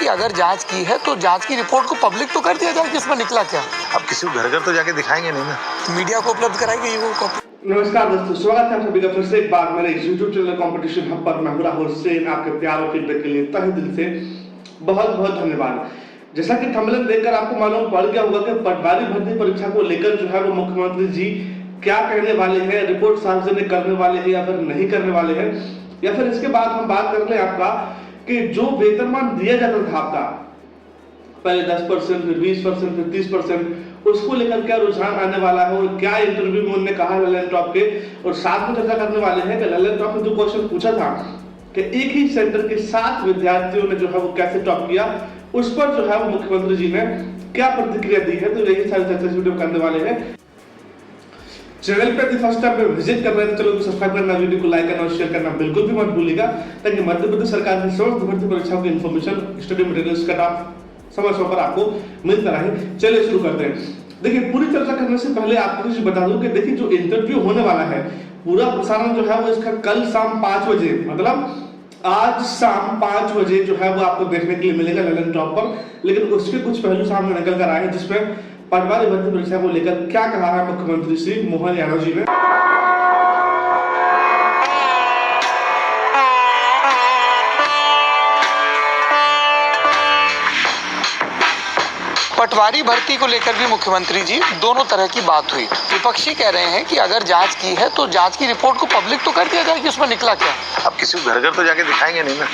कि अगर जांच की है तो जांच की रिपोर्ट को पब्लिक तो कर दिया जाए कि इसमें निकला क्या। अब किसी को घर घर तो जाके दिखाएंगे नहीं ना, मीडिया को उपलब्ध कराई गई वो कॉपी। नमस्कार दोस्तों, स्वागत है आप सभी का फिर से एक बार मेरे YouTube चैनल कंपटीशन हब पर। मैं हूं राहुल सेन, आपके प्यार और फीडबैक के लिए तहे दिल से बहुत बहुत धन्यवाद। जैसा कि थंबनेल देखकर आपको मालूम पड़ गया होगा कि पटवारी भर्ती परीक्षा को लेकर जो है वो मुख्यमंत्री जी क्या कहने वाले हैं, रिपोर्ट सार्वजनिक करने वाले हैं या फिर नहीं करने वाले हैं, या फिर इसके बाद हम बात कर ले आपका कि जो वेतनमान दिया जाता था आपका पहले 10%, फिर 20%, फिर 30%, उसको लेकर क्या रुझान आने वाला है और क्या इंटरव्यू में उन्होंने कहा ललन टॉप के, और साथ में चर्चा करने वाले हैं कि ललन टॉप ने जो क्वेश्चन पूछा था कि एक ही सेंटर के 7 विद्यार्थियों ने जो है वो कैसे टॉप किया, उस पर जो है वो मुख्यमंत्री जी ने क्या प्रतिक्रिया दी है, तो यही सारी चर्चा वीडियो करने वाले हैं। चैनल पे यदि फर्स्ट टाइम पे विजिट कर रहे हैं तो चलो सब्सक्राइब करना, वीडियो को लाइक करना और शेयर करना बिल्कुल भी मत भूलिएगा, ताकि मध्य प्रदेश सरकार की समस्त भर्ती परीक्षाओं की इन्फॉर्मेशन, स्टडी मटेरियल्स का समय समय पर आपको मिलता रहे। चलिए शुरू करते हैं। देखिए, पूरी चर्चा करने से पहले आपको कुछ बता दूं कि देखिए जो इंटरव्यू होने वाला है, पूरा प्रसारण जो है वो इसका कल शाम 5 बजे, मतलब आज शाम 5 बजे जो है वो आपको देखने के लिए मिलेगा ललन टॉप पर। लेकिन उसके कुछ पहलू सामने निकल कर आए हैं, जिसमें पटवारी भर्ती परीक्षा को लेकर क्या कहा है मुख्यमंत्री श्री मोहन यादव जी ने। पटवारी भर्ती को लेकर भी मुख्यमंत्री जी दोनों तरह की बात हुई। विपक्षी कह रहे हैं कि अगर जांच की है तो जांच की रिपोर्ट को पब्लिक तो कर दिया जाए कि उसमें निकला क्या। अब किसी को घर घर तो जाके दिखाएंगे नहीं ना।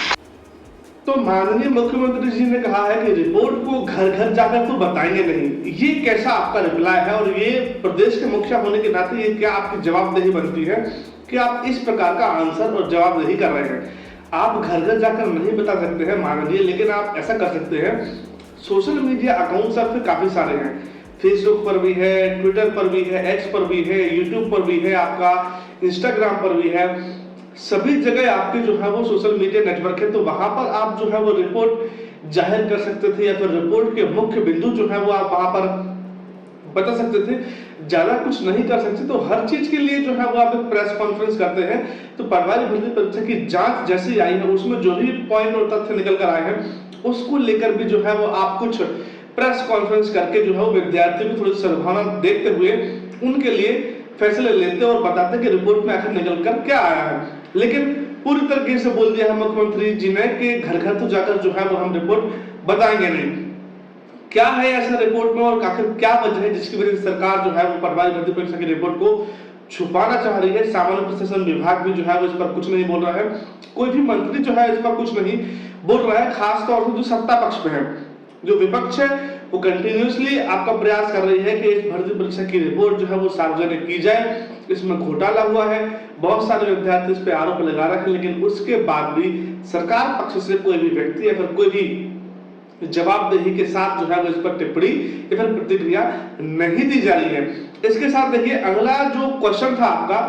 तो माननीय मुख्यमंत्री जी ने कहा है कि रिपोर्ट को घर घर जाकर तो बताएंगे नहीं। ये कैसा आपका रिप्लाई है, और ये प्रदेश के मुखिया होने के नाते ये क्या आपकी जवाबदेही बनती है कि आप इस प्रकार का आंसर और जवाबदेही कर रहे हैं। आप घर घर जाकर नहीं बता सकते हैं माननीय, लेकिन आप ऐसा कर सकते हैं, सोशल मीडिया अकाउंट्स आपके काफी सारे हैं, फेसबुक पर भी है, ट्विटर पर भी है, एक्स पर भी है, यूट्यूब पर भी है, आपका इंस्टाग्राम पर भी है, सभी जगह आपके जो है वो सोशल मीडिया नेटवर्क है। तो वहां पर आप जो है वो रिपोर्ट जाहिर कर सकते थे, या फिर रिपोर्ट के मुख्य बिंदु जो है वो आप वहां पर बता सकते थे। ज्यादा कुछ नहीं कर सकते तो हर चीज के लिए जो है वो आप एक प्रेस कॉन्फ्रेंस करते हैं। तो पटवारी भर्ती परीक्षा की जांच जैसी आई है, उसमें जो भी पॉइंट और तथ्य निकल कर आए हैं, उसको लेकर भी जो है वो आप कुछ प्रेस कॉन्फ्रेंस करके जो है वो विद्यार्थी को थोड़ी सद्भावना देखते हुए उनके लिए फैसले लेते और बताते कि रिपोर्ट में आखिर निकल कर क्या आया है। लेकिन पूरी तरीके से बोल दिया है मुख्यमंत्री जी ने कि घर घर तो जाकर जो है वो हम रिपोर्ट बताएंगे नहीं। क्या है ऐसा रिपोर्ट में, और आखिर क्या वजह है जिसकी वजह से सरकार जो है वो पटवारी भर्ती परीक्षा की रिपोर्ट को छुपाना चाह रही है। सामान्य प्रशासन विभाग भी जो है वो इस पर कुछ नहीं बोल रहा है, कोई भी मंत्री जो है इस पर कुछ नहीं बोल रहा है। खास तौर से जो सत्ता पक्ष में है, जो विपक्ष है, वो कंटिन्यूअसली आपका प्रयास कर रही है कि इस भर्ती परीक्षा की रिपोर्ट जो है वो सार्वजनिक की जाए। इसमें घोटाला हुआ है, बहुत सारे विद्यार्थी इस पे आरोप लगा रहे हैं, लेकिन उसके बाद भी सरकार पक्ष से कोई भी व्यक्ति या फिर कोई भी जवाबदेही के साथ जो है वो इस पर टिप्पणी या फिर प्रतिक्रिया नहीं दी जा रही है। इसके साथ देखिए, अगला जो क्वेश्चन था आपका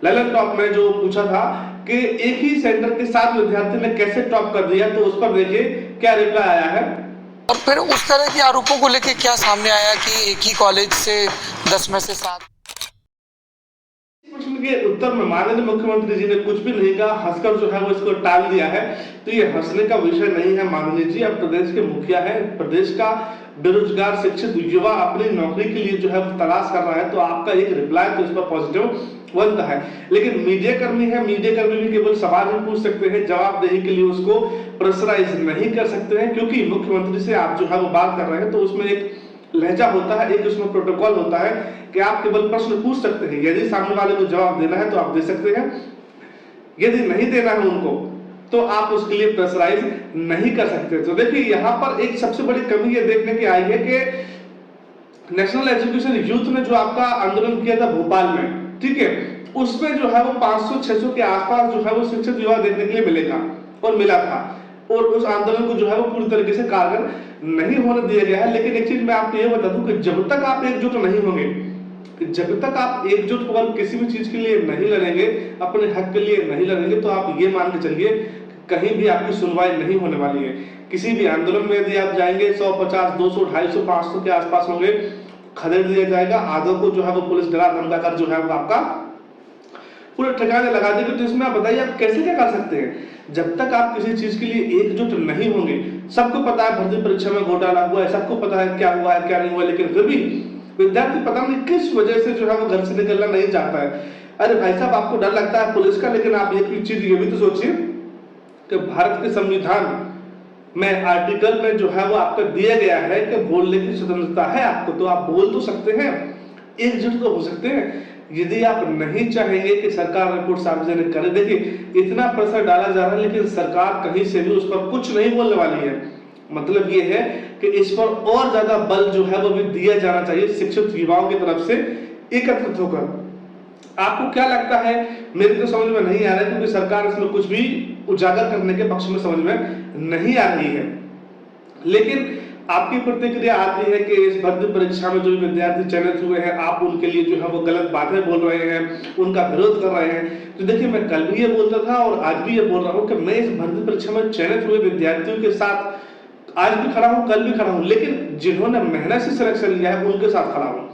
ललन टॉप में जो पूछा था कि एक ही सेंटर के 7 विद्यार्थी ने कैसे टॉप कर दिया, तो उस पर देखिए क्या रिप्लाई आया है। और फिर उस तरह के आरोपों को लेकर क्या सामने आया कि एक ही कॉलेज से 10 में से 7। प्रश्न के उत्तर में माननीय मुख्यमंत्री जी ने कुछ भी नहीं कहा, हंसकर जो है वो इसको टाल दिया है। तो ये हंसने का विषय नहीं है माननीय जी, अब प्रदेश के मुखिया है, प्रदेश का बेरोजगार शिक्षित युवा अपनी नौकरी के लिए जो है वो तलाश कर रहा है, तो आपका एक रिप्लाई तो इस पर पॉजिटिव बनता है। लेकिन मीडिया कर्मी है, मीडिया कर्मी भी केवल सवाल ही पूछ सकते हैं, जवाबदेही के लिए उसको प्रेशराइज नहीं कर सकते हैं, क्योंकि मुख्यमंत्री से आप जो है वो बात कर रहे हैं, तो उसमें एक लहजा होता है, एक उसमें प्रोटोकॉल होता है कि आप केवल प्रश्न पूछ सकते हैं। यदि सामने वाले को जवाब देना है तो आप दे सकते हैं, यदि नहीं देना है उनको तो आप उसके लिए प्रेशराइज नहीं कर सकते। तो देखिए, यहाँ पर एक सबसे बड़ी कमी ये देखने की आई है कि नेशनल एजुकेशन यूथ ने जो आपका आंदोलन किया था भोपाल में, ठीक है, उसमें जो है वो 500-600 के आसपास जो है वो शिक्षित युवा देखने के लिए मिलेगा और मिला था, और उस आंदोलन को जो है वो पूरी तरीके से कारगर नहीं होने दिया गया है। लेकिन एक चीज मैं आपको ये बता दूं कि जब तक आप एकजुट नहीं होंगे, जब तक आप एकजुट होकर किसी भी चीज के लिए नहीं लड़ेंगे, अपने हक के लिए नहीं लड़ेंगे, तो आप ये मान के चलिए कहीं भी आपकी सुनवाई नहीं होने वाली है। किसी भी आंदोलन में यदि आप जाएंगे 150, 200, 250, 500 के आसपास होंगे, खदेड़ दिया जाएगा। आधों को जो है वो पुलिस डरा धमका कर जो है वो आपका पूरे ठिकाने लगा देंगे, तो इसमें आप बताइए आप कैसे क्या कर सकते हैं? जब तक आप किसी चीज के लिए एकजुट नहीं होंगे, सबको पता है भर्ती परीक्षा में घोटाला हुआ है, सबको पता है क्या हुआ है क्या नहीं हुआ, लेकिन फिर भी विद्यार्थी पता नहीं किस वजह से जो है वो घर से निकलना नहीं चाहता है। अरे भाई साहब, आपको डर लगता है पुलिस का, लेकिन आप एक चीज ये भी तो सोचिए कि भारत के संविधान में आर्टिकल में जो है वो आपको दिया गया है कि बोलने की स्वतंत्रता है आपको, तो आप बोल तो सकते हैं, एकजुट तो हो सकते हैं। यदि आप नहीं चाहेंगे कि सरकार रिपोर्ट सार्वजनिक करे, देखिए इतना प्रेशर डाला जा रहा है, लेकिन सरकार कहीं से भी उस पर कुछ नहीं बोलने वाली है। मतलब ये है कि इस पर और ज्यादा बल जो है वो भी दिया जाना चाहिए शिक्षित युवाओं की तरफ से एकत्रित होकर। आपको क्या लगता है? मेरे तो समझ में नहीं आ रहा है, क्योंकि सरकार इसमें कुछ भी उजागर करने के पक्ष में समझ में नहीं आ रही है। लेकिन आपकी प्रतिक्रिया आती है कि इस भर्ती परीक्षा में जो विद्यार्थी चयनित हुए हैं, आप उनके लिए जो है वो गलत बातें बोल रहे हैं, उनका विरोध कर रहे हैं। तो देखिए, मैं कल भी ये बोलता था और आज भी ये बोल रहा हूँ कि मैं इस भर्ती परीक्षा में चयनित हुए विद्यार्थियों के साथ आज भी खड़ा हूँ, कल भी खड़ा हूँ, लेकिन जिन्होंने मेहनत से सिलेक्शन लिया है उनके साथ खड़ा हूँ।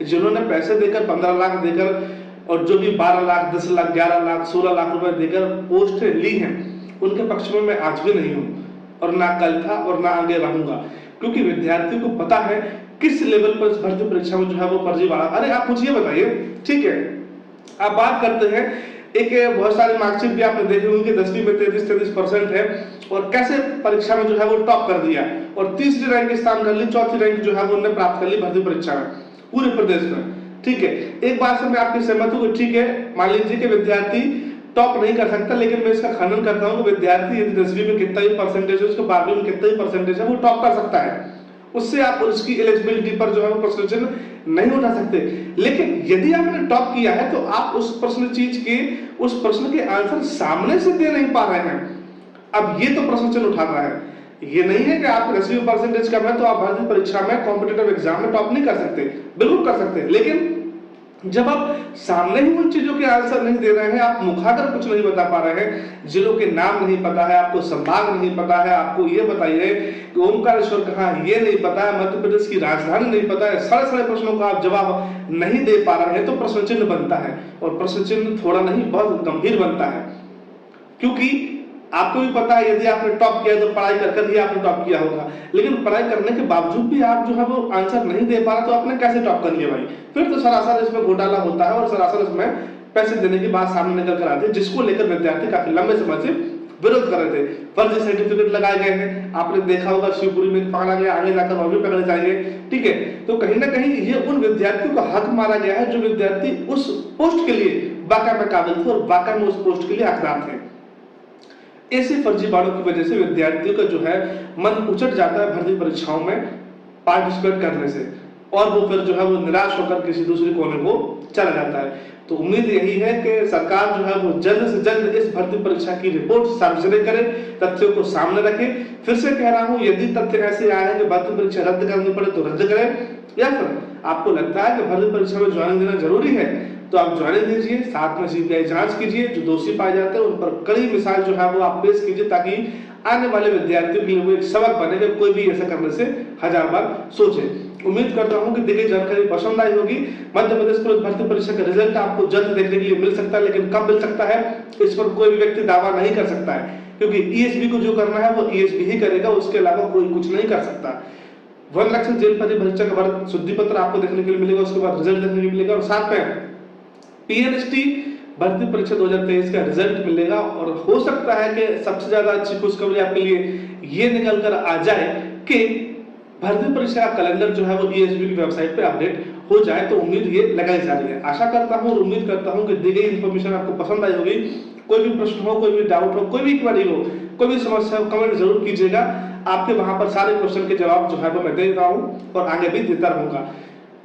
जिन्होंने पैसे देकर 15 लाख देकर और जो भी 12 लाख 10 लाख 11 लाख 16 लाख रुपए देकर पोस्टें ली हैं, उनके पक्ष में मैं आज भी नहीं हूँ, और ना कल था और ना आगे रहूंगा, क्योंकि विद्यार्थियों को पता है किस लेवल पर इस भर्ती परीक्षा में जो है वो फर्जीवाड़ा। अरे आप मुझे ये बताइए, ठीक है, आप बात करते हैं, एक बहुत सारे मार्कशीट भी आपने देखे होंगे, 10वीं में 33% है, और कैसे परीक्षा में जो है वो टॉप कर दिया, और तीसरी रैंक स्थान कर ली, चौथी रैंक जो है वो उन्होंने प्राप्त कर ली भर्ती परीक्षा में पूरे प्रदेश में। ठीक है, एक बात से मैं आपकी सहमत हूँ, ठीक है, मान लीजिए कि विद्यार्थी टॉप नहीं कर सकता, लेकिन मैं इसका खंडन करता हूँ कि विद्यार्थी यदि 10वीं में कितना ही परसेंटेज है, उसको 12वीं में कितना ही परसेंटेज है, वो टॉप कर सकता है। उससे आप उसकी एलिजिबिलिटी पर जो है वो प्रश्न चिन्ह नहीं उठा सकते। लेकिन यदि आपने टॉप किया है तो आप उस प्रश्न के आंसर सामने से दे नहीं पा रहे हैं, अब ये तो प्रश्न चिन्ह उठाना है। ये नहीं है कि आप 10वीं परसेंटेज कम है तो आप भर्ती परीक्षा में कॉम्पिटिटिव एग्जाम में टॉप नहीं कर सकते, बिल्कुल कर सकते, लेकिन जब आप सामने ही उन चीजों के आंसर नहीं दे रहे हैं, आप मुखाकर कुछ नहीं बता पा रहे हैं, जिलों के नाम नहीं पता है आपको, संभाग नहीं पता है आपको, ये बताइए कि ओमकारेश्वर कहाँ है ये नहीं पता है, मध्य प्रदेश की राजधानी नहीं पता है, सारे सारे प्रश्नों का आप जवाब नहीं दे पा रहे हैं, तो प्रश्न चिन्ह बनता है, और प्रश्न चिन्ह थोड़ा नहीं बहुत गंभीर बनता है। क्योंकि आपको भी पता है यदि आपने टॉप किया तो पढ़ाई कर ही आपने टॉप किया होगा, लेकिन पढ़ाई करने के बावजूद भी आप जो है वो आंसर नहीं दे पा रहे, तो आपने कैसे टॉप कर लिया भाई? फिर तो सरासर इसमें घोटाला होता है और सरासर इसमें पैसे देने की बात सामने निकल कर आती है, जिसको लेकर विद्यार्थी काफी लंबे समय से विरोध कर रहे थे। फर्जी सर्टिफिकेट लगाए गए हैं, आपने देखा होगा शिवपुरी में पकड़ा गया, आगे जाकर और भी पकड़े जाएंगे। ठीक है, तो कहीं ना कहीं ये उन विद्यार्थियों का हक मारा गया है जो विद्यार्थी उस पोस्ट के लिए वाकई में काबिल थे और वाकई में उस पोस्ट के लिए हकदार थे। ऐसे फर्जीवाड़ों की वजह से विद्यार्थियों का जो है मन उचट जाता है भर्ती परीक्षाओं में पार्टिसिपेट करने से, और वो फिर जो है वो निराश होकर किसी दूसरे कोने को चला जाता है। तो उम्मीद यही है कि सरकार जो है वो जल्द से जल्द इस भर्ती परीक्षा की रिपोर्ट सार्वजनिक करे, तथ्यों को सामने रखे। फिर से कह रहा हूं, यदि तथ्य ऐसे आए हैं कि भर्ती परीक्षा रद्द करनी पड़े तो रद्द करें, या फिर आपको लगता है कि भर्ती परीक्षा में ज्वाइनिंग देना जरूरी है तो आप ज्वाइनिंग दीजिए, साथ में सीबीआई जांच कीजिए, जो दोषी पाए जाते हैं उन पर कड़ी मिसाल जो है वो आप पेश कीजिए, ताकि आने वाले विद्यार्थियों के लिए वो एक सबक बने कि कोई भी ऐसा करने से 1000 बार सोचे। उम्मीद करता हूं कि दी गई जानकारी पसंद आई होगी। मध्य प्रदेश पुलिस भर्ती परीक्षा का रिजल्ट आपको जल्द देखने के लिए मिल सकता है, लेकिन कब मिल सकता है इस पर कोई भी व्यक्ति दावा नहीं कर सकता है, क्योंकि ईएसबी को जो करना है वो ईएसबी ही करेगा, उसके अलावा कोई कुछ नहीं कर सकता। 1 लाख जेल परीक्षा का भारत शुद्धि पत्र आपको देखने के लिए मिलेगा, उसके बाद रिजल्ट देखने के लिए मिलेगा, और साथ में पीएनएसटी भर्ती परीक्षा 2023 का रिजल्ट मिलेगा। और हो सकता है कि सबसे ज्यादा अच्छी खुशखबरी आपके लिए ये निकल कर आ जाए कि भर्ती परीक्षा का कैलेंडर जो है वो ईएसबी की वेबसाइट पे अपडेट हो जाए, तो उम्मीद ये लगाई जा रही है। आशा करता हूँ और उम्मीद करता हूँ कि दी गई इन्फॉर्मेशन आपको पसंद आई होगी। कोई भी प्रश्न हो, कोई भी डाउट हो, कोई भी क्वेरी हो, कोई भी समस्या हो, कमेंट जरूर कीजिएगा। आपके वहां पर सारे क्वेश्चन के जवाब जो है वो मैं दे रहा हूँ और आगे भी देता रहूंगा।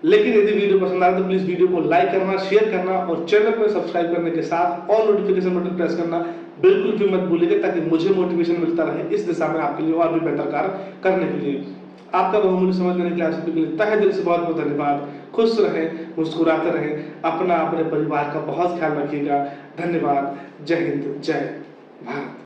लेकिन यदि वीडियो पसंद आए तो प्लीज वीडियो को लाइक करना, शेयर करना और चैनल को सब्सक्राइब करने के साथ ऑल नोटिफिकेशन बटन प्रेस करना बिल्कुल भी मत भूलिएगा, ताकि मुझे मोटिवेशन मिलता रहे इस दिशा में आपके लिए और भी बेहतर कार्य करने के लिए। आपका बहुमूल्य समय देने के लिए आप सभी के लिए तहे दिल से बहुत बहुत धन्यवाद। खुश रहें, मुस्कुराते रहें, अपना अपने परिवार का बहुत ख्याल रखिएगा। धन्यवाद। जय हिंद, जय भारत।